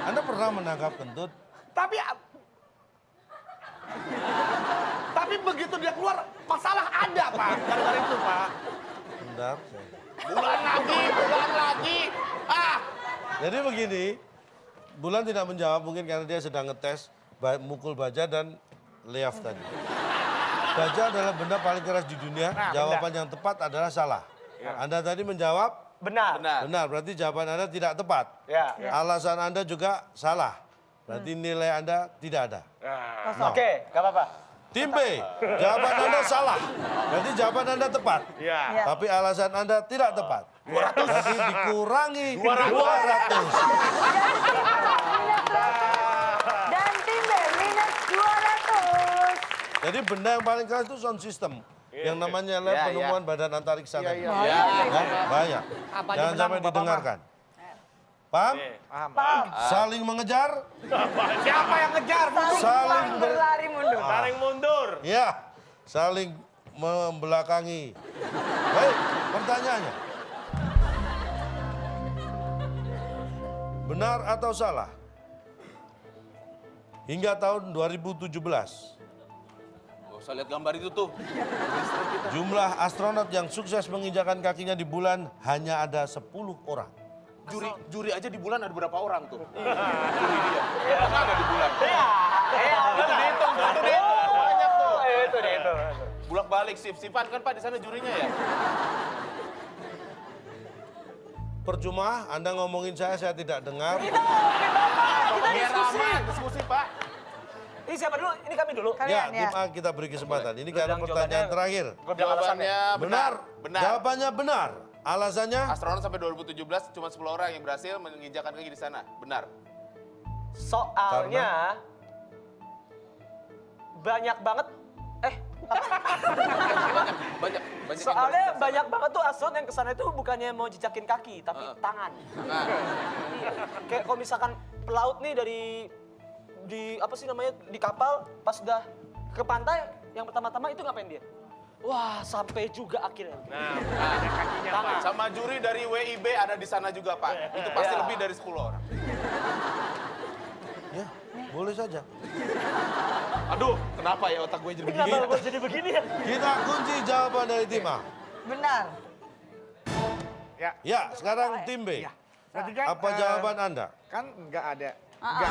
Anda pernah menangkap kentut? Tapi begitu dia keluar, masalah ada Pak. Gara-gara itu Pak. Bentar. Bulan lagi. Ah, Jadi begini, Bulan tidak menjawab mungkin karena dia sedang ngetes mukul baja dan Leaf tadi. Baja adalah benda paling keras di dunia. Nah, Jawaban yang tepat adalah salah. Anda tadi menjawab Benar. benar. benar, berarti jawaban Anda tidak tepat. Ya. Alasan Anda juga salah. Berarti nilai Anda tidak ada. Nah, Oke, nggak apa-apa. Tim B, jawaban Anda salah. Berarti jawaban Anda tepat. Iya. Tapi alasan Anda tidak tepat. Berarti dikurangi 200. Dan tim B minus 200. Jadi benda yang paling keras itu sound system. Yang namanya adalah penemuan badan antariksa tadi. Bahaya. Jangan sampai didengarkan. Paham? Paham. Saling mengejar, Siapa yang ngejar? saling Berlari mundur. Taring mundur. ya, saling membelakangi. Baik, pertanyaannya. Benar atau salah? Hingga tahun 2017, Gak usah lihat gambar itu tuh. jumlah astronot yang sukses menginjakan kakinya di bulan hanya ada 10 orang. Juri aja di bulan ada berapa orang tuh? Juri dia. Karena ada di bulan. Itu dihitung, itu dihitung. Banyak tuh. Itu deh itu. Bulak balik sip-sipan kan Pak di sana jurinya ya. Percuma, Anda ngomongin saya tidak dengar. Biar aman diskusi Pak. Ini siapa dulu? Ini kami dulu. Ya, Kalian ya. tim A kita beri kesempatan. Ini karena bilang pertanyaan jawabannya. terakhir. Gue bilang alasannya. Jawabannya benar. Benar. Jawabannya benar. Alasannya? Astronot sampai 2017 cuma 10 orang yang berhasil menginjakan kaki di sana. Benar. Soalnya banyak banget Banyak soalnya yang banyak banget tuh astronot yang kesana itu bukannya mau jejakin kaki tapi tangan. Nah, Iya. Kayak kalau misalkan pelaut nih di apa sih namanya di kapal pas udah ke pantai yang pertama-tama itu ngapain dia? Wah, sampai juga akhirnya. Nah, ada kakinya Pak. sama juri dari WIB ada di sana juga Pak. Itu pasti lebih dari 10 orang. Ya, boleh saja. Aduh, kenapa ya otak gue jadi begini? Kenapa gue jadi begini ya? Kita kunci jawaban dari tim A. Benar. Ya, sekarang tim B. Berarti kan, Apa jawaban Anda? Kan nggak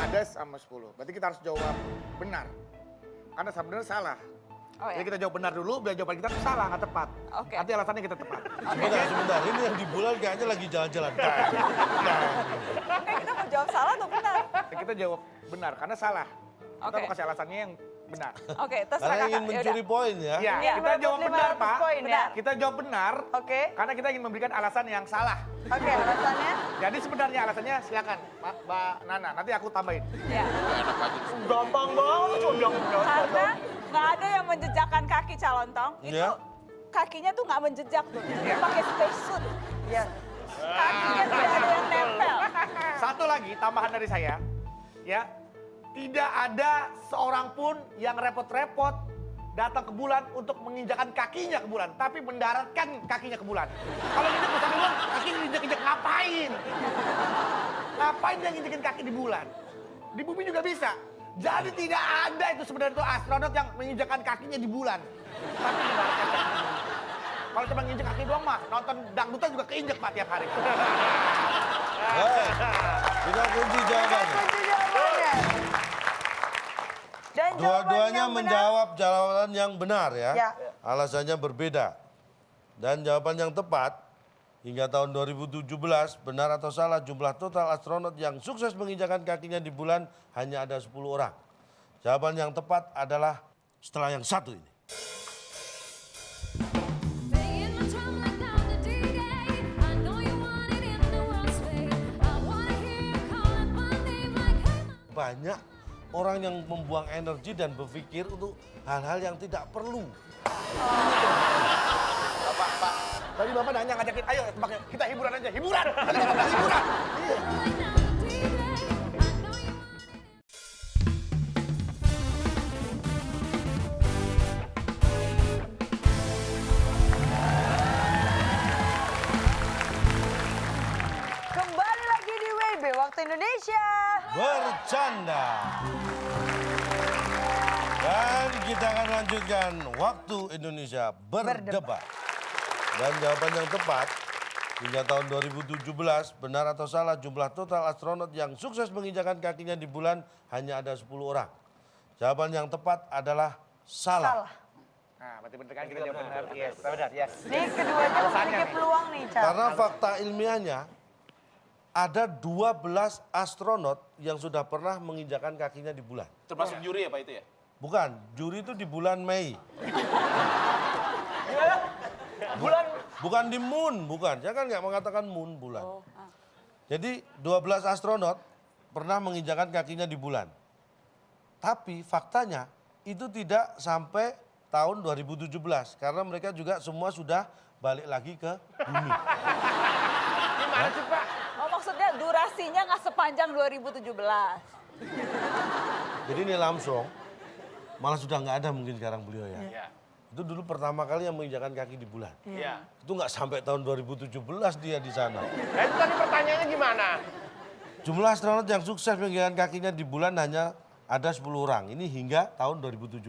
ada sama 10. Berarti kita harus jawab benar. Karena sebenarnya salah. Oh ya. Jadi kita jawab benar dulu, biar jawaban kita tuh salah, nggak tepat. Oke. Nanti alasannya kita tepat. Sebentar. Ini yang di bulan kayaknya lagi jalan-jalan. Oke, kita mau jawab salah atau benar? Kita jawab benar, karena salah. Kita Oke. mau kasih alasannya yang benar. Oke, terserah Karena kakak. ingin Yaudah. mencuri poin ya. Ya, Iya, kita jawab merebut benar, 500 Pak. poin ya. Kita jawab benar, Oke. karena kita ingin memberikan alasan yang salah. Oke, alasannya? Jadi sebenarnya alasannya silakan, Mbak Nana. Nanti aku tambahin. Ya. Enak aja. Gampang banget, Karena nggak ada yang menjejakkan kaki Calontong. Itu Ya. kakinya tuh nggak menjejak tuh. Dia pakai spacesuit. Iya. Kakinya tidak ada yang nempel. Satu lagi tambahan dari saya, ya. Tidak ada seorang pun yang repot-repot datang ke bulan untuk menginjakan kakinya ke bulan, tapi mendaratkan kakinya ke bulan. Kalau nginjek ke bulan, kaki injek-injek ngapain? Ngapain dia nginjekin kaki di bulan? Di bumi juga bisa. Jadi tidak ada itu sebenarnya itu astronot yang menginjakan kakinya di bulan. Tapi mendaratkan kaki di bumi. Kalau cuma nginjek kaki doang mah, nonton dangdutan juga keinjek Pak tiap hari. Baik. Kita kunci jawabannya. Kunci jawabannya. Dan Dua-duanya yang benar- menjawab jawaban yang benar ya. Ya. Alasannya berbeda. Dan jawaban yang tepat, hingga tahun 2017, benar atau salah jumlah total astronot yang sukses menginjakan kakinya di bulan hanya ada 10 orang. Jawaban yang tepat adalah setelah yang satu ini. Banyak orang yang membuang energi dan berpikir untuk hal-hal yang tidak perlu. Tadi Bapak nanya ngajakin, ayo kita hiburan aja, hiburan! Tadi Bapak bilang hiburan! Kembali lagi di WB Waktu Indonesia. Bercanda. Dan kita akan lanjutkan Waktu Indonesia berdebat. Dan jawaban yang tepat, hingga tahun 2017, benar atau salah jumlah total astronot yang sukses menginjakan kakinya di bulan hanya ada 10 orang. Jawaban yang tepat adalah salah. Salah. Nah, berarti bener kan kita jawab benar. Yes. Benar, yes. Nih keduanya memiliki nih. peluang nih, Cal. Karena fakta ilmiahnya, ada 12 astronot yang sudah pernah menginjakan kakinya di bulan. Termasuk juri ya Pak itu ya? Bukan, juri itu di bulan Mei. Bulan Bukan di moon, bukan. Saya kan nggak mengatakan moon, bulan. Jadi 12 astronot pernah menginjakan kakinya di bulan. Tapi faktanya itu tidak sampai tahun 2017 karena mereka juga semua sudah balik lagi ke bumi. Gimana sih Pak? Oh maksudnya durasinya nggak sepanjang 2017. Jadi Neil Armstrong malah sudah nggak ada mungkin sekarang beliau ya. Iya. Itu dulu pertama kali yang menginjakan kaki di bulan. Iya. Itu nggak sampai tahun 2017 dia di sana. Nah itu tadi pertanyaannya gimana? Jumlah astronot yang sukses menginjakan kakinya di bulan hanya ada 10 orang. Ini hingga tahun 2017.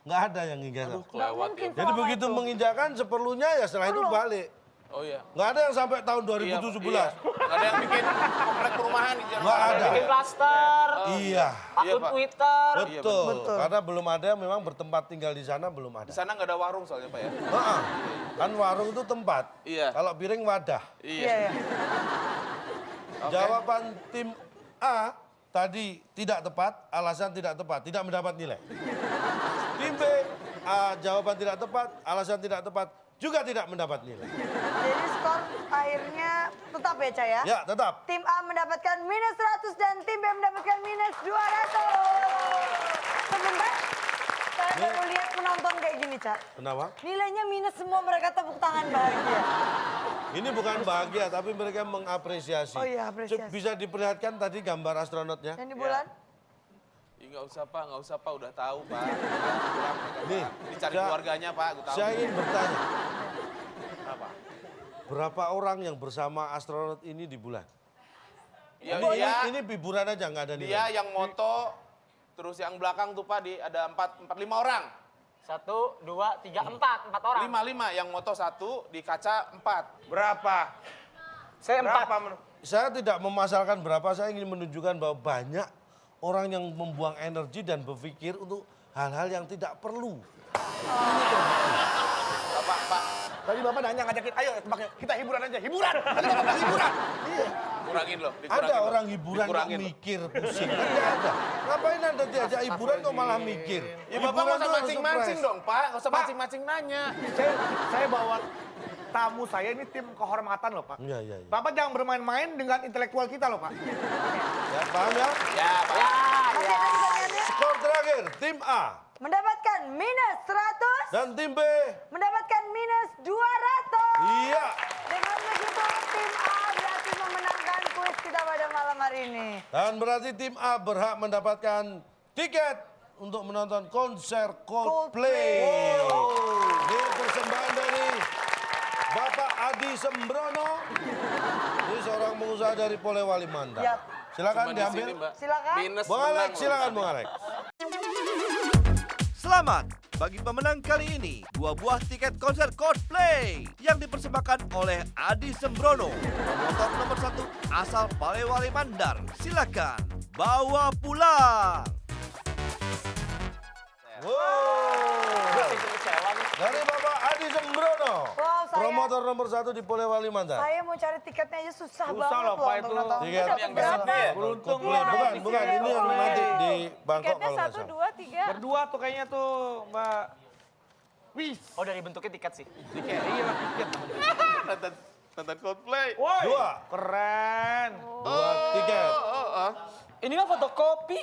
Nggak ada yang hingga. Kelewat ya. Jadi begitu menginjakan seperlunya ya setelah itu balik. Oh iya. Nggak ada yang sampai tahun 2017. Iya. Nggak ada yang bikin komplek perumahan di Jakarta. Nggak ada. Bikin klaster, Iya. akun Pak. Twitter. Betul. Karena belum ada yang memang bertempat tinggal di sana belum ada. Di sana nggak ada warung soalnya Pak ya. Heeh. Kan warung itu tempat. Iya. Kalau piring wadah. Iya. Jawaban tim A tadi tidak tepat, alasan tidak tepat, tidak mendapat nilai. Tim B, jawaban tidak tepat, alasan tidak tepat, juga tidak mendapat nilai. Jadi skor akhirnya tetap ya, Ca ya? Ya, tetap. Tim A mendapatkan minus 100 dan tim B mendapatkan minus 200. Sebentar, saya baru lihat penonton kayak gini, Ca. Kenapa? Nilainya minus semua, mereka tepuk tangan bahagia. Ini bukan bahagia, tapi mereka mengapresiasi. Oh iya, apresiasi. Bisa diperlihatkan tadi gambar astronotnya? Yang di bulan? Ih, nggak usah Pak, udah tahu Pak. Pulang, Nih, dicari saya- keluarganya Pak, gue tahu. Saya ingin bertanya. Berapa orang yang bersama astronot ini di bulan? Ya, Ini hiburan aja, nggak ada nilai. dia yang moto, terus yang belakang tuh Pak ada 5 orang. 1, 2, 3, 4 orang. 5 yang moto 1, di kaca 4. Berapa? Saya 4. Berapa? Saya tidak memasalkan berapa, saya ingin menunjukkan bahwa banyak orang yang membuang energi dan berpikir untuk hal-hal yang tidak perlu. Pak, Tadi Bapak nanya ngajakin, ayo tebak yuk, kita hiburan aja, hiburan. Tadi Bapak bilang hiburan. kurangin loh. Ada orang hiburan kok Dikurangin loh. mikir, pusing. Tidak ada. Ngapain Anda diajak hiburan kok malah mikir? Ya Bapak nggak usah tuh harus mancing-mancing surprise. dong Pak, nggak usah mancing-mancing nanya. Saya bawa tamu saya ini tim kehormatan loh Pak. Iya, iya, iya. Bapak jangan bermain-main dengan intelektual kita loh Pak. Ya, paham ya? Ya Pak. Oke, tadi pertanyaannya Skor terakhir, tim A mendapatkan minus 100 dan tim B. mendapatkan minus 200. Iya. Dengan begitu tim A berhasil memenangkan kuis kita pada malam hari ini. Dan berarti tim A berhak mendapatkan tiket untuk menonton konser Coldplay. Ini persembahan dari Bapak Adi Sembrono. Ini seorang pengusaha dari Polewali Mandar. Yap. Silakan Cuma di diambil. sini, Mbak. Silakan. Minus Bung Alex, menang loh. silakan Bung Alex. Selamat bagi pemenang kali ini 2 buah tiket konser Coldplay yang dipersembahkan oleh Adi Sembrono, promotor nomor 1 asal Polewali Mandar. Silakan bawa pulang. Dari Bapak Adi Sembrono, Wow, saya- promotor nomor 1 di Polewali Mandar. Saya mau cari tiketnya aja susah banget loh, loh Pak, untuk itu. nonton. Tiket. Dapat Yang di berapa? sini ya? Beruntung Iya, loh. Bukan, di bukan. sini. Ini yang nanti di Bangkok Tiketnya kalau nggak 1, salah. 2, 3. Berdua tuh kayaknya tuh Mbak. Wis. Oh, dari bentuknya tiket sih. Tiket, iya lah tiket. Nonton Coldplay. Woi, 2. keren. 2 tiket. Ini mah fotokopi.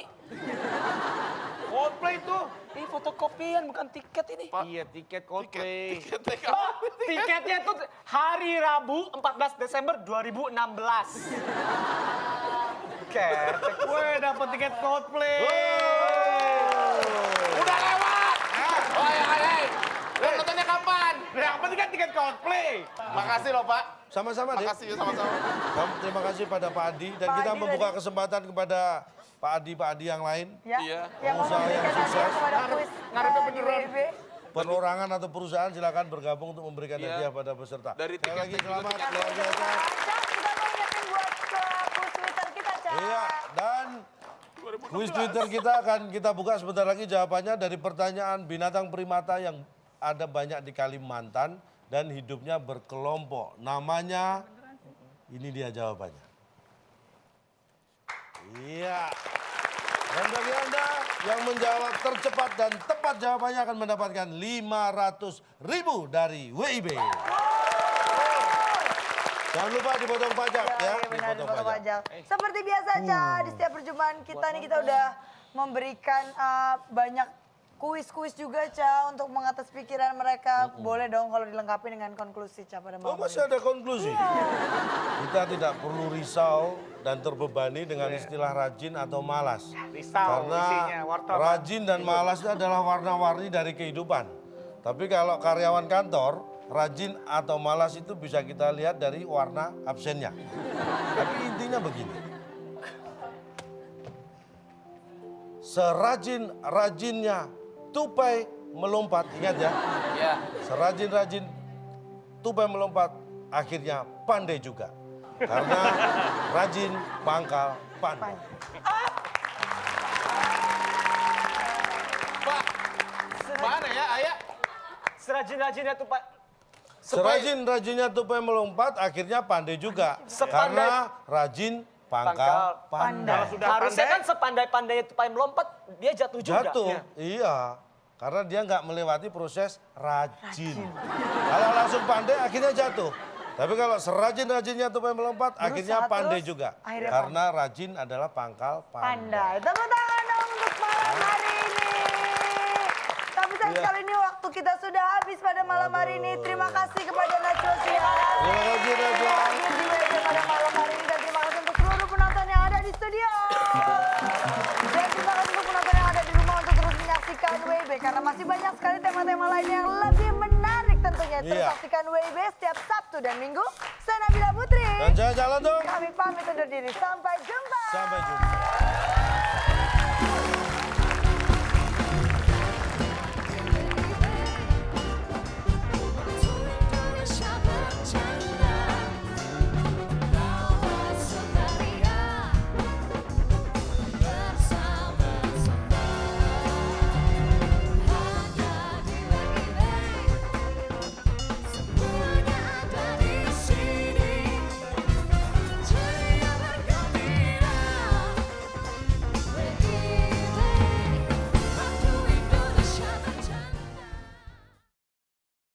Coldplay tuh. Ini fotokopian bukan tiket ini. Iya, tiket Coldplay. Tiketnya tuh hari Rabu 14 Desember 2016. Ketek. Woi, dapet tiket Coldplay. Udah lewat. Hei. Lo nontonnya kapan? Dapet tiket Coldplay. Makasih loh Pak. Sama-sama, Dik. Makasih sama-sama. Terima kasih pada Pak Adi. Dan Pak kita Adi membuka tadi. kesempatan kepada Pak Adi yang lain. Ya, Iya. yang mau Pengusaha yang memberikan hadiah sukses. kepada kuis Ngarepnya di beneran. WIB. Perorangan atau perusahaan silakan bergabung untuk memberikan Iya. hadiah pada peserta. Dari Sekali lagi tiket selamat, juga luar biasa. Cak, kita mau ingetin buat ke kuis Twitter kita, Cak. Iya, dan kuis Twitter kita akan kita buka sebentar lagi jawabannya dari pertanyaan binatang primata yang ada banyak di Kalimantan dan hidupnya berkelompok. Namanya, ini dia jawabannya. Iya. Dan bagi Anda yang menjawab tercepat dan tepat jawabannya akan mendapatkan 500.000 dari WIB. Jangan lupa dipotong pajak ya. Iya, benar, dipotong pajak. Seperti biasa, Ca, di setiap perjumpaan kita nih kita udah memberikan banyak kuis-kuis juga, Ca, untuk mengatas pikiran mereka. Boleh dong kalau dilengkapi dengan konklusi, Ca, pada Oh, malam masih hari. ada konklusi? Kita tidak perlu risau dan terbebani dengan istilah rajin atau malas. Risau isinya, Karena wortel. rajin dan malas itu adalah warna-warni dari kehidupan. Tapi kalau karyawan kantor, rajin atau malas itu bisa kita lihat dari warna absennya. Tapi intinya begini. Serajin-rajinnya tupai melompat, ingat ya. Ya. Serajin-rajin tupai melompat, akhirnya pandai juga. Karena rajin pangkal pandai. Pak, mana ya ayah? Serajin-rajinnya tuh Pak. Serajin-rajinnya tupai melompat, akhirnya pandai juga. Karena rajin pangkal pandai. Kalau sudah Harusnya pandai, kan sepandai-pandainya tupai melompat, dia jatuh juga. Jatuh, iya. Karena dia nggak melewati proses rajin. Kalau langsung pandai, akhirnya jatuh. Tapi kalau serajin-rajinnya tupai melompat, akhirnya Berusaha pandai terus, juga. akhirnya Karena rajin adalah pangkal Pandai. pandai. Tepuk tangan dong untuk malam hari ini. Tapi sayang Iya. sekali ini waktu kita sudah habis pada malam hari ini. Terima kasih kepada Najwa Shihab. Terima kasih, Najwa. Yang hadir di WB pada malam hari ini. Dan terima kasih untuk seluruh penonton yang ada di studio. Dan terima kasih untuk penonton yang ada di rumah untuk terus menyaksikan WB. Karena masih banyak sekali tema-tema lain yang lebih menarik tentunya. Terus Iya. saksikan WB setiap Sabtu dan Minggu. Saya Nabila Putri. Dan saya jalan dong. Kami pamit undur diri. Sampai jumpa. Sampai jumpa.